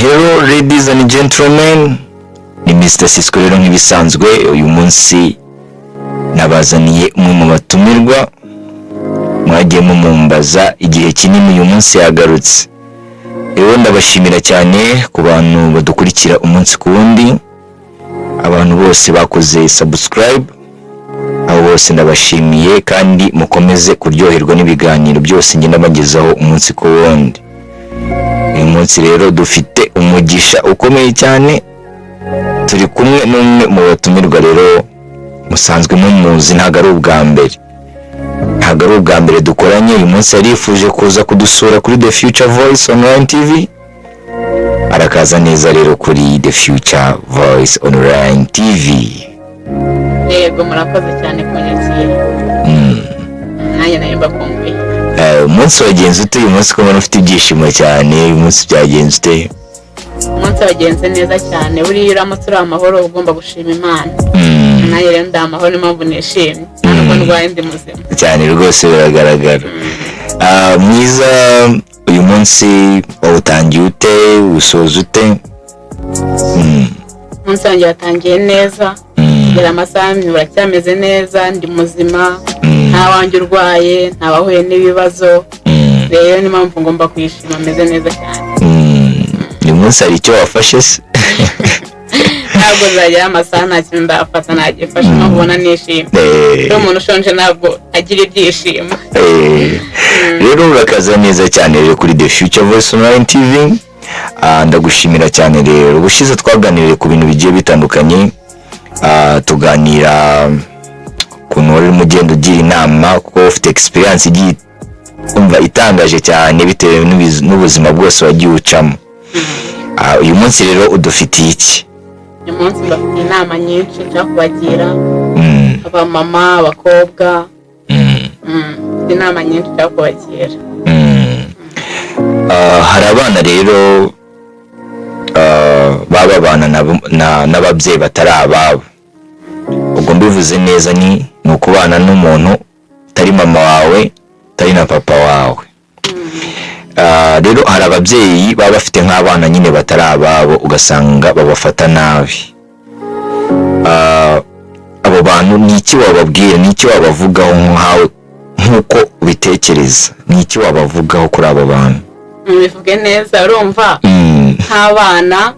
Hello ladies and gentlemen, ni Mr. Sisco rero nk'ibisanzwe uyu munsi nabazaniye umwe mu batumirwa mwagiye mumumbaza igihe kinini uyu munsi yagarutse. Rero ndabashimira cyane ku bantu badukurikira umunsi ku wundi, abantu bose bakoze subscribe, abo bose ndabashimiye kandi mukomeze kuryoherwa n'ibiganiro byose ngenda bagezaho umunsi ku wundi. Uyu munsi rero dufite umugisha ukomeye cyane, turi kumwe n'umwe mu batumirwa rero musanzwe mumuzi, ntago ari ubwa mbere dukoranye. Uyu munsi yarifuje kuza kudusura kuri The Future Voice Online TV, arakaza neza rero kuri The Future Voice Online TV. Yego murakoze cyane kunyakira. Nanjye nayimba kumbi. Umunsi wagenze ute uyu munsi, ko mbona ufite ibyishimo cyane? Uyu munsi byagenze ute? Umunsi wagenze neza cyane, buriya uramutse uri amahoro ugomba gushima Imana. Nanjye rero ndi amahoro, niyo mpamvu nishimye, ntabwo ndwaye, ndi muzima cyane rwose, biragaragara. Mwiza, uyu munsi wawutangiye ute, usoza ute? Umunsi wanjye watangiye neza, ngera amasaha uracyameze neza, ndi muzima, nta wanjye urwaye, nta wahuye n'ibibazo, rero niyo mpamvu ngomba kwishima, meze neza cyane. Uyu munsi hari icyo wafashe se? Ntabwo zagera amasaha nta kintu ndafata, nagifashe mpamvu ubona nishimye. Rero umuntu ushonje ntabwo agira ibyishimo. Rero urakaza neza cyane rero kuri The Future Voice Online TV. Ndagushimira cyane rero. Ubushize twaganiriye ku bintu bigiye bitandukanye, tuganira kuntu wari mugenda ugira inama kuko ufite experience igiye umva itangaje cyane bitewe n'ubuzima bwose wagiye ucamo. Uyu munsi rero udufitiye iki? Uyu munsi mbafite inama nyinshi nshaka kubagira, abamama, abakobwa, inama nyinshi nshaka kubagira. Hari abana rero baba abana n'ababyeyi batari ababo. Ubwo mbivuze neza ni ukubana n'umuntu utari mama wawe, utari na papa wawe. Rero hari ababyeyi baba bafite nk'abana nyine batari ababo, ugasanga babafata nabi. Abo bantu ni iki wababwira, ni iki wabavugaho nkawe nk'uko ubitekereza? Ni iki wabavugaho kuri abo bantu? Bivuge neza, urumva nk'abana,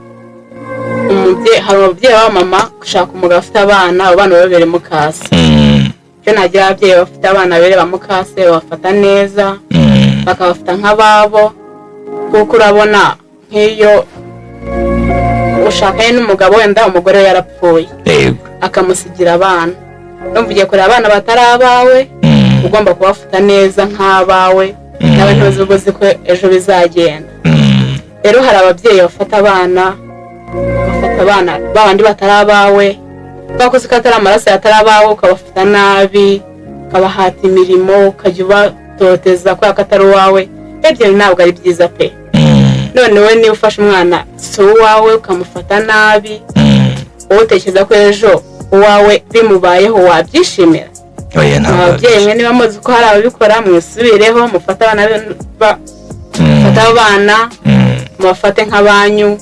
hari ababyeyi b'abamama gushaka umugabo afite abana babere mukase. Icyo nagira ababyeyi bafite abana babere ba mukase babafata neza, bakabafata nk'ababo, kuko urabona nk'iyo ushakanye n'umugabo wenda umugore we yarapfuye akamusigira abana, urumva ugiye kureba abana batari abawe, ugomba kubafata neza nk'abawe, nawe ntuzi ko ejo bizagenda. Rero hari ababyeyi bafata abana babandi batari abawe, bakoze ko atari amaraso atari abawe, ukabafata nabi, ukabahata imirimo, ukajya ubatoteza ko atari uwawe. Ibyo ntabwo ari byiza pe. None wowe niba ufashe umwana si uwawe ukamufata nabi, wowe utekereza ko ejo uwawe bimubayeho wabyishimira? Ababyeyi mwe niba muzi ko hari ababikora, mwisubireho, mufate abana mubafate nk'abanyu,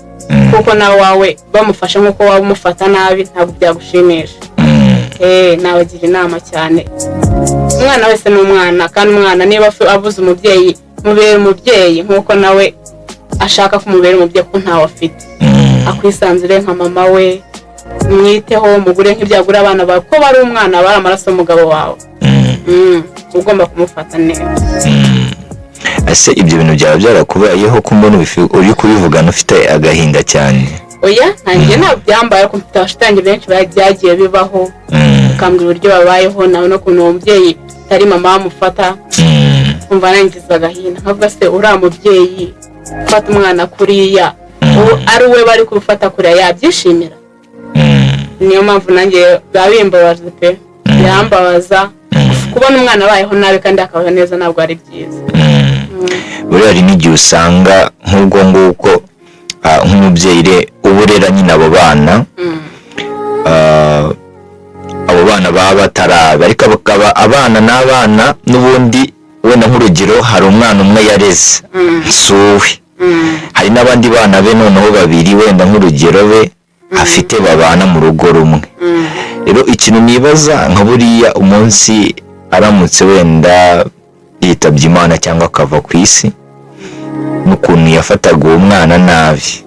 kuko nawe wawe bamufasha nk'uko waba umufata nabi ntabwo byagushimisha. Nabagira inama cyane, umwana wese ni umwana, kandi umwana niba abuze umubyeyi, mubere umubyeyi nk'uko nawe ashaka kumubera umubyeyi ko ntawe afite. Akwisanzure nka mama we, mwiteho, mugure nk'ibyagura abana bawe ko bari umwana, bari amaraso y'umugabo wawe. Ugomba kumufata neza. Ese ibyo bintu byaba byarakubayeho ko mbona uri kubivugana ufite agahinda cyane? Oya, ntangiye ntabwo byambaye, ko mfite abashitangi benshi byagiye bibaho, ukambwira uburyo babayeho nawe no kuntu uwo mubyeyi atari mama wamufata, kumva nangize agahinda, nkavuga se uriya mubyeyi ufata umwana kuriya, ari we bari kubufata kuriya, yabyishimira? Niyo mpamvu nanjye bimbabaza pe, birambabaza kubona umwana abayeho nabi kandi akabaho neza, ntabwo ari byiza. Buriya hari n'igihe usanga nk'ubwo nguko nk'umubyeyi uburera nyine abo bana, abo bana baba bataraba, ariko bakaba abana n'abana n'ubundi wenda nk'urugero hari umwana umwe yareze si uwe, hari n'abandi bana be noneho babiri wenda nk'urugero be afite babana mu rugo rumwe. Rero ikintu nibaza nka buriya umunsi aramutse wenda yitabye Imana cyangwa akava ku isi, n'ukuntu yafataga uwo mwana nabi,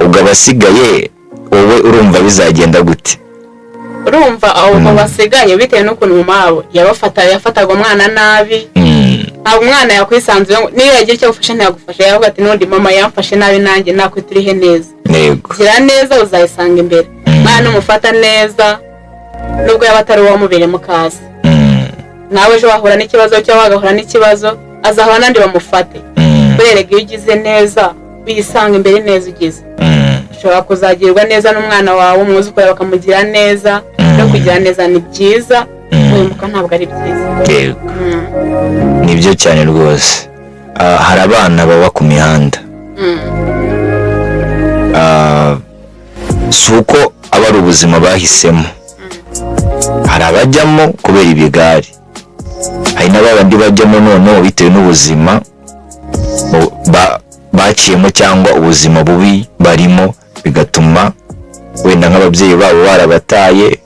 ubwo abasigaye wowe urumva bizagenda gute? Urumva abo basigaye bitewe n'ukuntu mama wabo yafataga umwana nabi, ntabwo umwana yakwisanzuye niyo yagira icyo gufasha ntiyagufasha, yavuga ati n'undi mama yamfashe nabi nanjye nakwiturihe neza. Gira neza uzayisanga imbere. Mwana umufata neza nubwo yaba atari uwamubere mukazi, nawe ejo wahura n'ikibazo cyangwa wagahura n'ikibazo azahura n'andi bamufate. Berega iyo ugize neza uyisanga imbere neza ugize, ushobora kuzagirwa neza n'umwana wawe, umwuzukuru bakamugira neza. No kugira neza ni byiza, guhemuka ntabwo ari byiza. Nibyo cyane rwose. Hari abana baba ku mihanda, si uko aba ari ubuzima bahisemo, hari abajyamo kubera ibigare, hari n'abandi bajyamo noneho bitewe n'ubuzima baciyemo cyangwa ubuzima bubi barimo, bigatuma wenda nk'ababyeyi babo barabataye.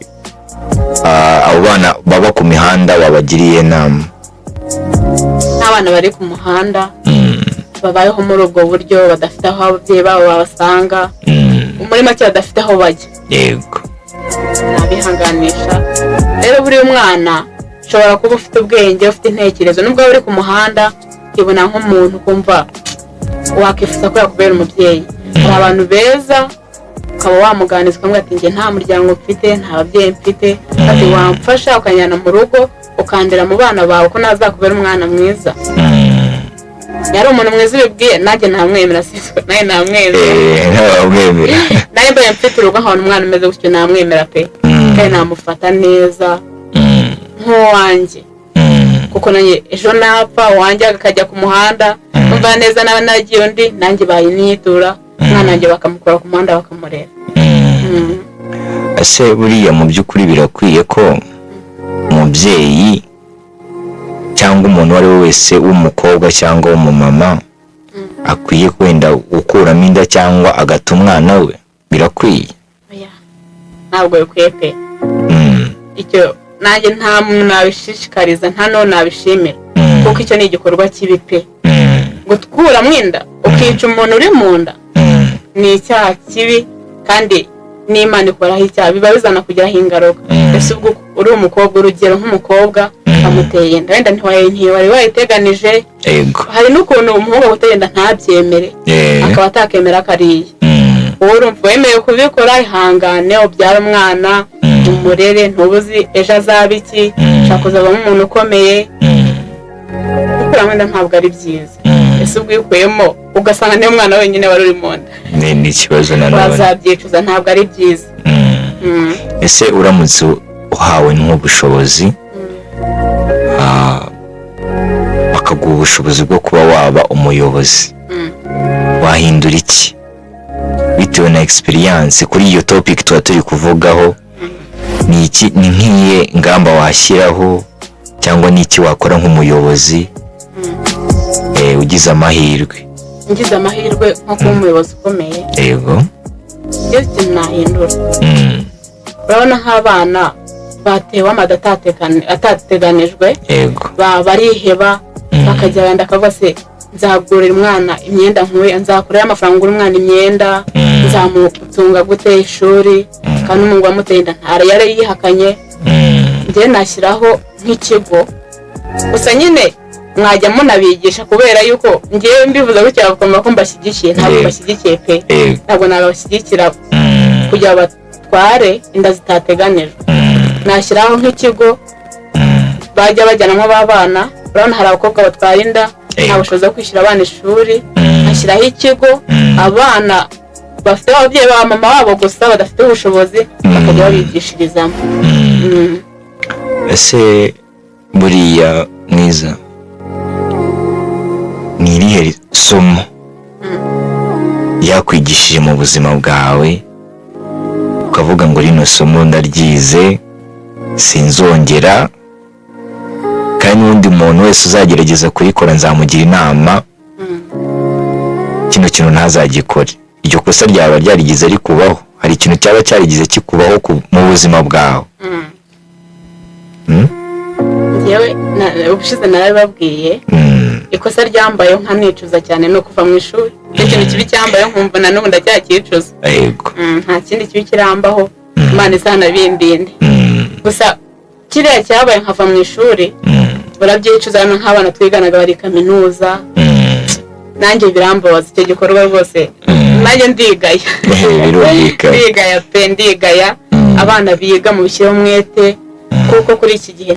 Abo bana baba ku mihanda wabagiriye inama? N'abana bari ku muhanda babayeho muri ubwo buryo, badafite aho ababyeyi babo babasanga, muri make badafite aho bajya. Yego, nabihanganisha. Rero buri mwana ushobora kuba ufite ubwenge, ufite intekerezo, nubwo uri ku muhanda ukibona nk'umuntu kumva wakifuza ko yakubera umubyeyi. Hari abantu beza ukaba wamuganiza ukamubwira ati njye nta muryango mfite, nta babyeyi mfite, ati wamfasha ukanyana mu rugo ukandera mu bana bawe ko nazakubera umwana mwiza. Yari umuntu mwiza ubibwiye nanjye namwemera, siswe naye namwemera. Naye mbaye mfite urugo nkabona umwana umeze gutyo namwemera pe, kandi namufata neza nk'uwanjye, kuko nanjye ejo napfa wanjye akajya ku muhanda umva neza nawe nagiye undi nanjye bayinitura, umwana wanjye bakamukura ku muhanda bakamurera. Ese buriya mu by'ukuri birakwiye ko umubyeyi cyangwa umuntu uwo ari we wese w'umukobwa cyangwa w'umumama akwiye kwenda gukuramo inda cyangwa agata umwana we? Birakwiye? Ntabwo bikwiye pe. Icyo nanjye nta muntu nabishishikariza, nta no nabishimira, kuko icyo ni igikorwa kibi pe. Gukuramo inda ukica umuntu uri mu nda ni icyaha kibi, kandi n'Imana ikoraho icyaha, biba bizana kugiraho ingaruka. Ese ubwo uri umukobwa, urugero nk'umukobwa amuteye inda, wenda ntiwari wayiteganije. Hari n'ukuntu umuhungu aguteye inda ntabyemere, akaba atakemera kariya. Wowe urumva wemerewe kubikora, ihangane ubyara umwana umurere, ntubuzi ejo azaba iki, ushaka kuzavamo umuntu ukomeye. Gukuramo inda ntabwo ari byiza. Ese ubwo uyikuyemo ugasanga niyo mwana wenyine wari uri mu nda, ni ikibazo nanone, bazabyicuza, ntabwo ari byiza. Ese uramutse uhawe nk'ubushobozi bakaguha ubushobozi bwo kuba waba umuyobozi, wahindura iki bitewe na experience kuri iyo topic tuba turi kuvugaho? Ni iki, ni nk'iye ngamba washyiraho cyangwa ni iki wakora nk'umuyobozi ugize amahirwe? Ngize amahirwe nko kuba umuyobozi ukomeye, yego, iyo ikintu nahindura. Urabona nk'abana batewe amada atateganijwe, yego, bariheba bakajya wenda akavuga se nzagurira umwana imyenda nk'uyu, nzakurira amafaranga ngura umwana imyenda, nzamutunga gute ishuri, kandi umuntu wamuteye inda yari yihakanye. Njye nashyiraho nk'ikigo, gusa nyine mwajya munabigisha, kubera yuko ngewe mbivuze gutya bakumva ko mbashyigikiye. Ntabwo mbashyigikiye pe, ntabwo nabashyigikira kugira batware inda zitateganijwe. Nashyiraho nk'ikigo bajya bajyanamo abana. Urabona hari abakobwa batwara inda nta bushobozi bwo kwishyura abana ishuri, nashyiraho ikigo abana bafite ababyeyi ba mama wabo gusa badafite ubushobozi bakajya babigishirizamo. Ese buriya mwiza, ni irihe somo yakwigishije mu buzima bwawe ukavuga ngo rino somo ndaryize sinzongera, kandi n'undi muntu wese uzagerageza kurikora nzamugira inama kintu ntazagikore. Iryo kosa ryaba ryarigize rikubaho, hari ikintu cyaba cyarigize kikubaho mu buzima bwawe. Yewe ubushize narababwiye ikosa ryambaye nkanicuza cyane no kuva mu ishuri. Ikintu kibi cyambaye nkumva na n'ubu ndacyakicuza. Yego. Nta kindi kibi kirambaho, Imana izana bindinde. Gusa kiriya cyabaye nkava mu ishuri barabyicuza nk'abana twiganaga bari kaminuza. Nanjye birambabaza icyo gikorwa rwose. Nanjye ndigaya. Ndigaya pe ndigaya. Abana biga mu bishyira umwete kuko kuri iki gihe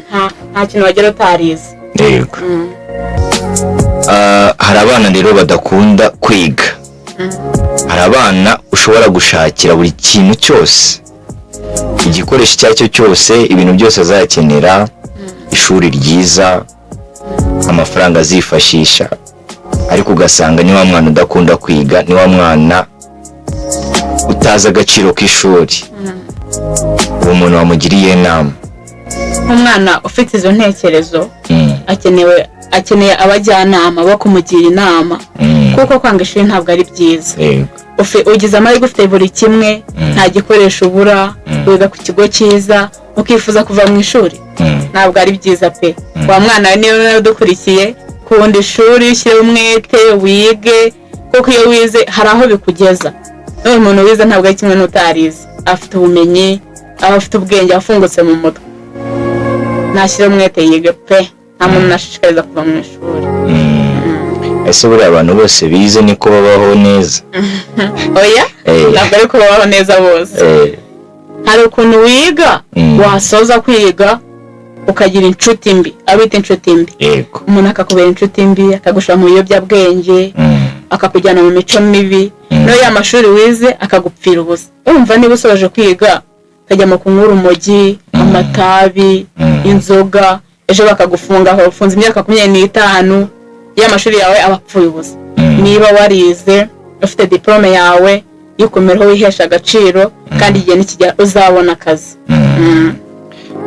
nta kintu wagera utarize. Yego. Hari abana rero badakunda kwiga. Hari abana ushobora gushakira buri kintu cyose, igikoresho icyo ari cyo cyose, ibintu byose azakenera, ishuri ryiza, amafaranga azifashisha, ariko ugasanga ni wa mwana udakunda kwiga, ni wa mwana utazi agaciro k'ishuri. Uwo muntu wamugiriye inama? Umwana ufite izo ntekerezo akeneye abajyanama bo kumugira inama, kuko kwanga ishuri ntabwo ari byiza. Ugize amahirwe ufite buri kimwe, nta gikoresho ubura, wiga ku kigo cyiza, ukifuza kuva mu ishuri, ntabwo ari byiza pe. Wa mwana niba udukurikiye, kunda ishuri, ushyire umwete, wige, kuko iyo wize hari aho bikugeza. N'uwo muntu wize ntabwo ari kimwe n'utarize, afite ubumenyi, afite ubwenge, afungutse mu mutwe. Nashyire umwete yige pe, nta muntu nashishikariza kuva mu ishuri. Ese buriya abantu bose bize niko babaho neza? Oya, ntabwo ari ko babaho neza bose. Hari ukuntu wiga, wasoza kwiga ukagira inshuti mbi, abita inshuti mbi. Umuntu akakubera inshuti mbi, akagushira mu biyobyabwenge, akakujyana mu mico mibi, no ya mashuri wize akagupfira ubusa. Urumva niba usoje kwiga ukajya mu kunywa urumogi, amatabi, inzoga, ejo bakagufunga, ufunze imyaka 25, ya mashuri yawe abapfuye ubusa. Niba warize ufite diplome yawe yukomereho wihesha agaciro, kandi igihe nikijya uzabona akazi.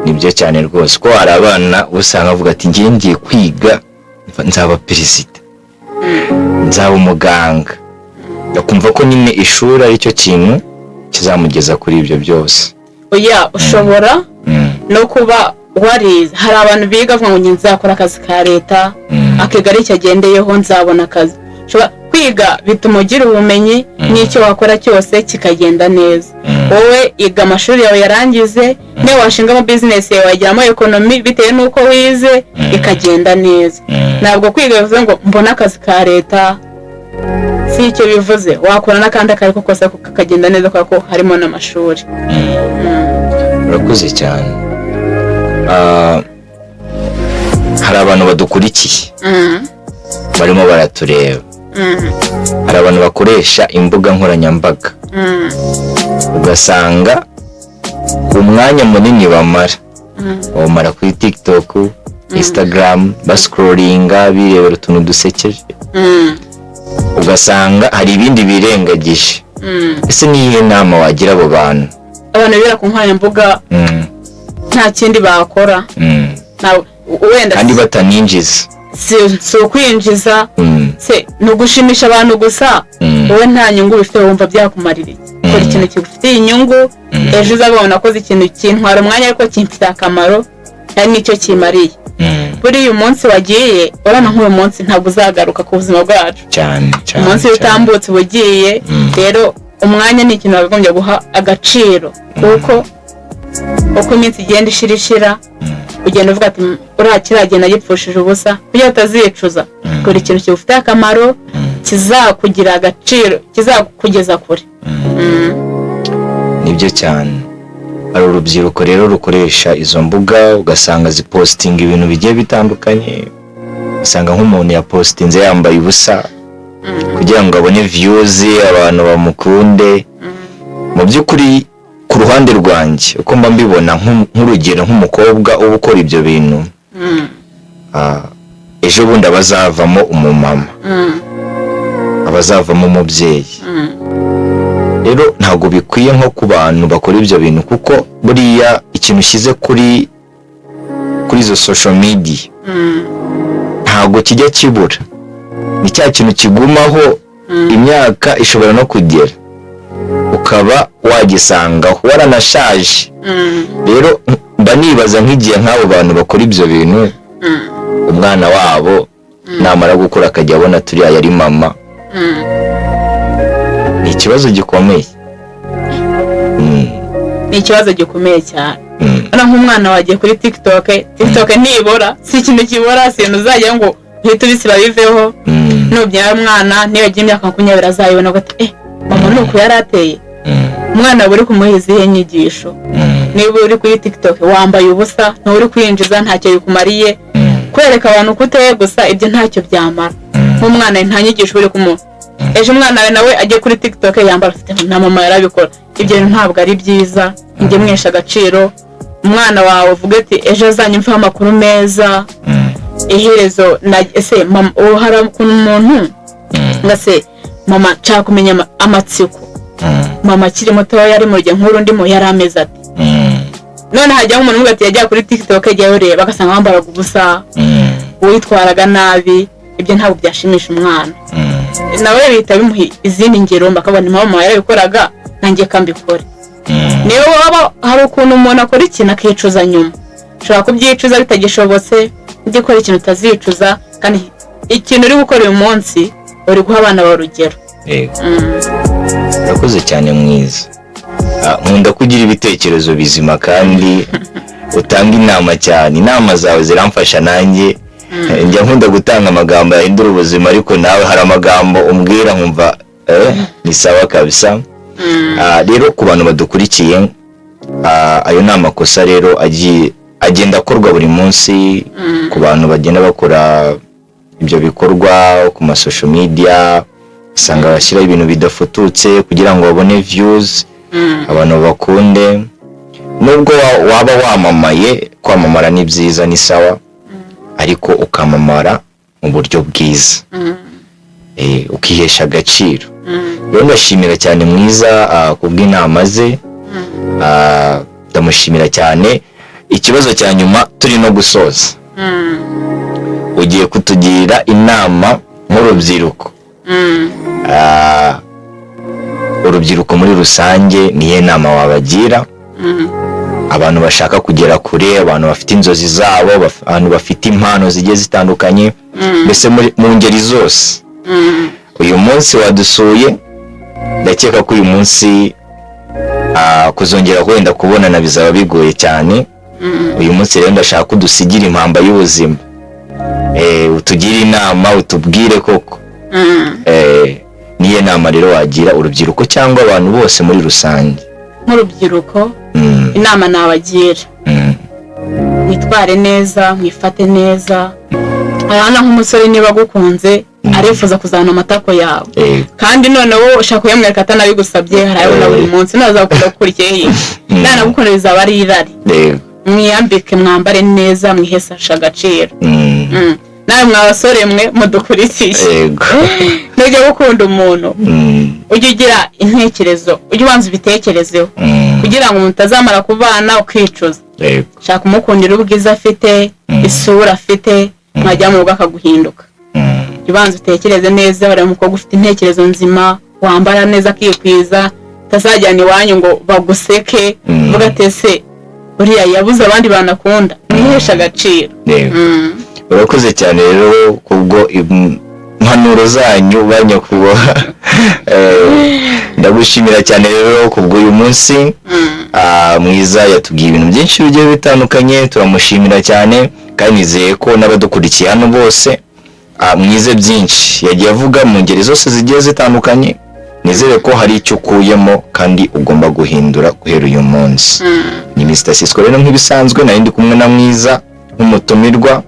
Nibyo cyane rwose, ko hari abana usanga avuga ati ngiye ngiye kwiga nzaba perezida, nzaba umuganga, yakumva ko nyine ishuri ari cyo kintu kizamugeza kuri ibyo byose. Oya, ushobora no kuba warize. Hari abantu biga avuga ngo nzakora akazi ka leta, akiga ari cyo agendeyeho, nzabona akazi. Kwiga bituma ugira ubumenyi, n'icyo wakora cyose kikagenda neza. Wowe iga amashuri yawe yarangize, niba washingamo business yawe wagiramo economy bitewe n'uko wize, ikagenda neza. Ntabwo kwiga bivuze ngo mbona akazi ka leta, si icyo bivuze. Wakora n'akandi akariko kose kakagenda neza kuko harimo n'amashuri. Urakoze cyane. Hari abantu badukurikiye, barimo baratureba. Hari abantu bakoresha imbuga nkoranyambaga, ugasanga umwanya munini bamara kuri TikTok, Instagram, bascrollinga, birebera utuntu dusekeje, ugasanga hari ibindi birengagije. Ese niyihe nama wagira abo bantu? Abantu bira ku nkoranyambaga nta kindi bakora, wenda kandi bataninjiza, si ukwinjiza, se no gushimisha abantu gusa. Wowe nta nyungu bifite, wumva byakumarira iki? Kora ikintu kigufitiye inyungu, ejo uzabona koze ikintu kintwara umwanya ariko kimfite akamaro, ari nicyo kimariye. Buri uyu munsi wagiye, urana nk'uyu munsi ntabwo uzagaruka ku buzima bwacu cyane. Umunsi utambutse ubugiye, rero umwanya ni ikintu wagombye guha agaciro, kuko uko iminsi igenda ishira ugenda uvuga ati urakiragenda gipfushije ubusa, kugira utazicuza. Kora ikintu kigufite akamaro, kizakugira agaciro, kizakugeza kure. Nibyo cyane. Hari urubyiruko rero rukoresha izo mbuga, ugasanga zipostinga ibintu bigiye bitandukanye, usanga nk'umuntu yapostinze yambaye ubusa kugira ngo abone views, abantu bamukunde. Mu by'ukuri ku ruhande rwanjye uko mba mbibona, nk'urugero nk'umukobwa uba ukora ibyo bintu, ejo bundi abazavamo umumama, abazavamo umubyeyi. Rero ntabwo bikwiye nko ku bantu bakora ibyo bintu, kuko buriya ikintu ushyize kuri izo social media ntabwo kijya kibura, ni cya kintu kigumaho imyaka ishobora no kugera ukaba wagisangaho waranashaje. Rero mba nibaza nk'igihe nk'abo bantu bakora ibyo bintu umwana wabo namara gukura akajya abona turiya yari mama, ni ikibazo gikomeye. Ni ikibazo gikomeye cyane. Nk'umwana wagiye kuri TikTok ntibora, si ikintu kibora, sintu uzajya ngo uhite ubisiba biveho. Nubyara umwana niyo agiye imyaka 20 azayibona ngo mama nuko yari ateye. Umwana buri kumuhiza ihe nyigisho. Niba uri kuri TikTok wambaye ubusa, nturi kwinjiza ntacyo bikumariye, kwereka abantu kuteye gusa ibyo ntacyo byamara. Umwana nta nyigisho uri kumuha. Ejo umwana nawe ajye kuri TikTok yambara na mama yarabikora. Ibyo ntabwo ari byiza. Njye mwesha agaciro umwana wawe uvuga ati ejo azanyumva amakuru meza. Iherezo na ese mama uhara ukuntu umuntu ngase mama nshaka kumenya amatsiko. Mama kiri muto yari mu gihe nkuru ndimo yari ameze ati none hajya umuntu ngo ati yajya kuri TikTok ajya ureba agasanga wambaraga ubusa, witwaraga nabi. Ibyo ntabwo byashimisha umwana. Nawe bita bimuhi izindi ngero mbakabona mama yarabikoraga nanjye kambikore. Niyo waba hari ukuntu umuntu akora ikintu akicuza nyuma, ushobora kubyicuza bitagishobotse, gikora ikintu utazicuza, kandi ikintu uri gukora uyu munsi uri guha abana barugero. Urakoze cyane mwiza. Nkunda kugira ibitekerezo bizima kandi utanga inama cyane. Inama zawe ziramfasha nanjye. Njya nkunda gutanga amagambo yahindura ubuzima, ariko nawe hari amagambo umbwira nkumva ni sawa kabisa. Rero ku bantu badukurikiye, ayo ni amakosa rero agenda akorwa buri munsi ku bantu bagenda bakora ibyo bikorwa ku ma social media. Usanga bashyira ibintu bidafututse kugira ngo babone views, abantu bakunde. Nubwo waba wamamaye, kwamamara ni byiza ni sawa, ariko ukamamara mu buryo bwiza, ukihesha agaciro. Rero ndashimira cyane mwiza kubw'inama ze. Ndamushimira cyane. Ikibazo cya nyuma turi no gusoza, ugiye kutugira inama nk'urubyiruko. Urubyiruko muri rusange niye nama wabagira? Abantu bashaka kugera kure, abantu bafite inzozi zabo, abantu bafite impano zigiye zitandukanye, mbese mu ngeri zose. Uyu munsi wadusuye, ndakeka ko uyu munsi kuzongera kwenda kubonana bizaba bigoye cyane. Uyu munsi rero ndashaka kudusigira impamba y'ubuzima. Utugire inama, utubwire koko niye nama rero wagira urubyiruko cyangwa abantu bose muri rusange? Nk'urubyiruko inama nabagira, mwitware neza, mwifate neza. Arana nk'umusore niba gukunze arifuza kuzana amatako yawe, kandi none wowe ushaka kuyamwereka atanabigusabye, harayabona buri munsi nazakunda gukurikiye nana gukunda bizaba ari irari. Mwiyambike, mwambare neza, mwihesasha agaciro. Nawe mwabasore mwe mudukurikiye, nujya gukunda umuntu ujye ugira intekerezo, ujye ubanza ubitekerezeho kugira ngo mutazamara kubana ukicuza. Shaka kumukundira ubwiza afite, isura afite, mwajya mu rugo akaguhinduka. Ubanza utekereze neza, bari umukobwa ufite intekerezo nzima, wambara neza akikwiza, utazajyana iwanyu ngo baguseke uvuga ati uriya yabuze abandi banakunda. Mwihesha agaciro. Urakoze cyane rero kubwo impanuro zanyu banyakubahwa. Ndagushimira cyane rero kubwo uyu munsi mwiza yatubwiye ibintu byinshi bigiye bitandukanye. Turamushimira cyane kandi nizeye ko n'abadukurikiye hano bose mwize byinshi yagiye avuga mu ngeri zose zigiye zitandukanye. Nizere ko hari icyo ukuyemo kandi ugomba guhindura guhera uyu munsi. Ni Mr. Sisco rero nk'ibisanzwe nari ndi kumwe na mwiza nk'umutumirwa.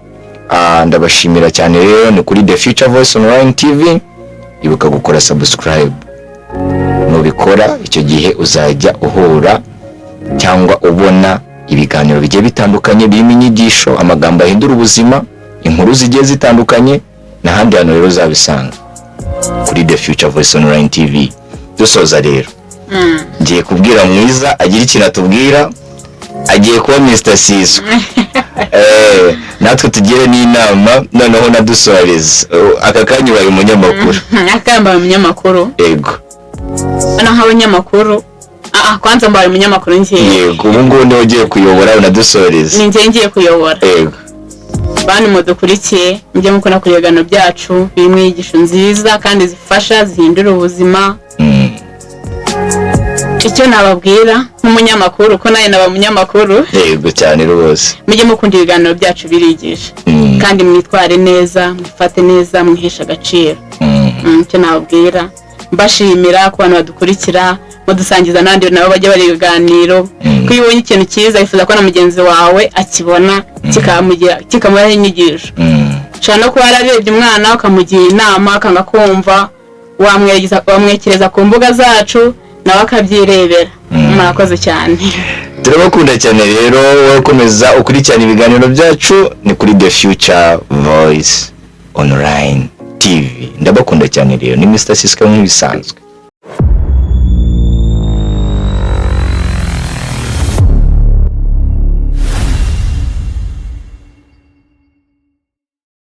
Ndabashimira cyane rero. Ni kuri The Future Voice Online TV. Ibuka gukora subscribe. Nubikora icyo gihe uzajya uhura cyangwa ubona ibiganiro bigiye bitandukanye birimo inyigisho, amagambo ahindura ubuzima, inkuru zigiye zitandukanye, n'ahandi hantu rero uzabisanga kuri The Future Voice Online TV. Dusoza rero ngiye kubwira mwiza agira ikintu atubwira agiye kuba Mr. Sisqo. Natwe tugire n'inama noneho nadusoreza aka kanya ubaye umunyamakuru. Akamba umunyamakuru. Yego. Ana nk'abanyamakuru. Kwanza mbaye umunyamakuru ngiye. Yego, ubu ngubu niwe ugiye kuyobora unadusoreza. Ni njye ngiye kuyobora. Yego. Bantu mudukurikiye mujye mukora ku biganiro byacu birimo inyigisho nziza kandi zifasha zihindura ubuzima. Icyo nababwira nk'umunyamakuru ko naye naba umunyamakuru. Yego cyane rwose. Mujye mukunda ibiganiro byacu birigisha. Kandi mwitware neza, mwifate neza, mwihesha agaciro. Icyo nababwira mbashimira ku bantu badukurikira, mudusangiza nandi nabo bajye bari ibiganiro. Kwibonye ikintu cyiza yifuza ko na mugenzi wawe akibona kikamuha inyigisho. Ushobora no kuba yararebye umwana ukamugira inama akanga kumva, wamwekereza ku mbuga zacu nawe akabyirebera. Murakoze cyane. Turabakunda cyane rero, wakomeza ukurikirana ibiganiro byacu ni kuri The Future Voice Online TV. Ndabakunda cyane rero, ni Mr. Sisqo nk'ibisanzwe.